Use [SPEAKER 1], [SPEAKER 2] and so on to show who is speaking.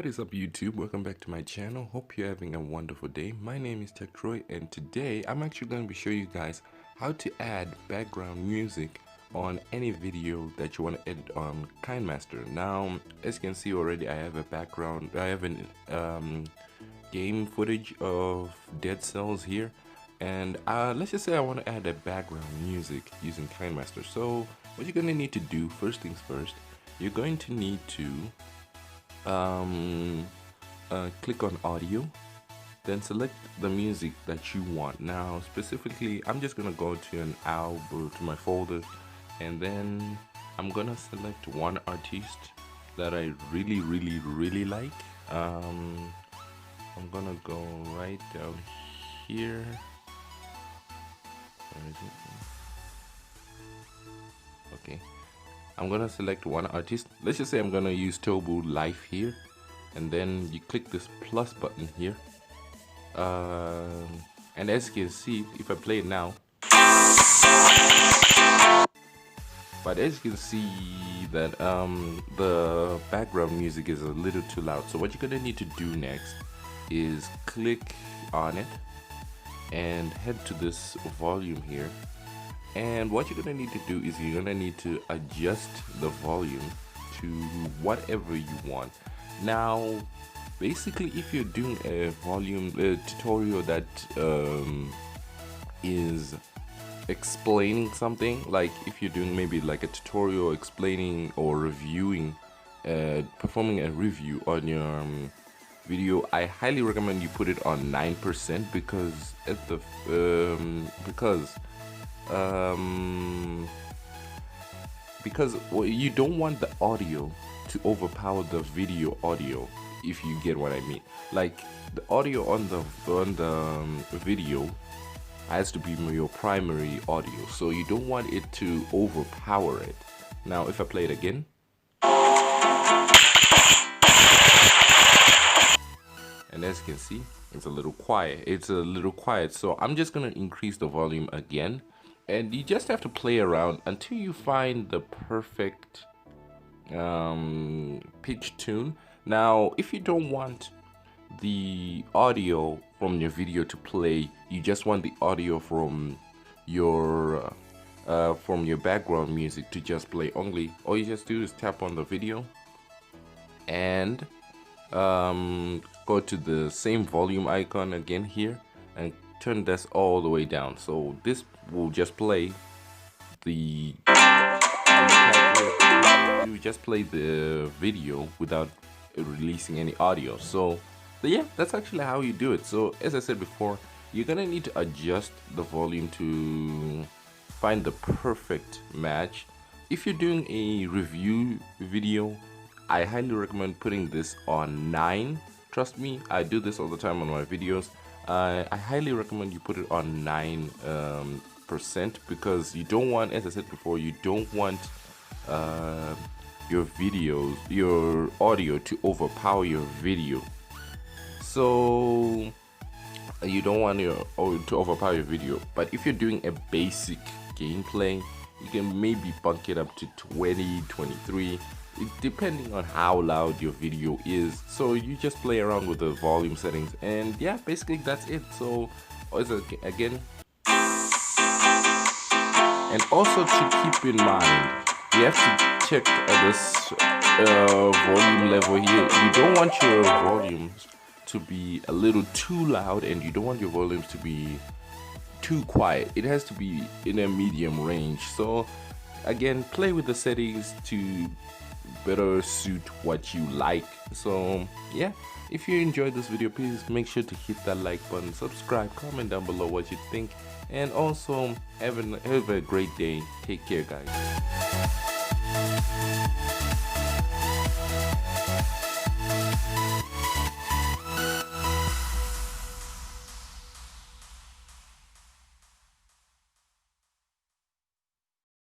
[SPEAKER 1] is up YouTube? Welcome back to my channel. Hope you're having a wonderful day. My name is Tech Troy and today I'm actually going to be showing you guys how to add background music on any video that you want to edit on Kinemaster. Now as you can see already, I have a background, I have an game footage of Dead Cells here, and let's just say I want to add a background music using Kinemaster. So what you're going to need to do, first things first, you're going to need to click on audio, then select the music that you want. Now specifically I'm just gonna go to an album, to my folder, and then I'm gonna select one artist that I really like. I'm gonna go right down here. Where is it? Okay, I'm gonna select one artist. Let's just say I'm gonna use Tobu Life here, and then you click this plus button here, and as you can see, if I play it now, but as you can see that the background music is a little too loud. So what you're gonna need to do next is click on it and head to this volume here. And what you're gonna need to do is you're gonna need to adjust the volume to whatever you want. Now, basically, if you're doing a volume tutorial that is explaining something, like if you're doing maybe like a tutorial explaining or reviewing, performing a review on your video, I highly recommend you put it on 9% because at the because well, you don't want the audio to overpower the video audio, if you get what I mean. Like the audio on the video has to be your primary audio, so you don't want it to overpower it. Now if I play it again, and as you can see, it's a little quiet, so I'm just gonna increase the volume again. And you just have to play around until you find the perfect pitch tune. Now, if you don't want the audio from your video to play, you just want the audio from your background music to just play only, all you just do is tap on the video and go to the same volume icon again here and turn this all the way down. So this will just play the video without releasing any audio. So yeah, that's actually how you do it. So as I said before, you're gonna need to adjust the volume to find the perfect match. If you're doing a review video, I highly recommend putting this on 9. Trust me, I do this all the time on my videos. I highly recommend you put it on 9% because you don't want, as I said before, you don't want your audio to overpower your video. So you don't want your audio to overpower your video. But if you're doing a basic gameplay, you can maybe bump it up to 20, 23. Depending on how loud your video is. So you just play around with the volume settings, and yeah, basically that's it. So again, and also to keep in mind, you have to check this volume level here. You don't want your volumes to be a little too loud, and you don't want your volumes to be too quiet. It has to be in a medium range. So again, play with the settings to better suit what you like. So yeah, if you enjoyed this video, please make sure to hit that like button, subscribe, comment down below what you think, and also have a great day. Take care, guys.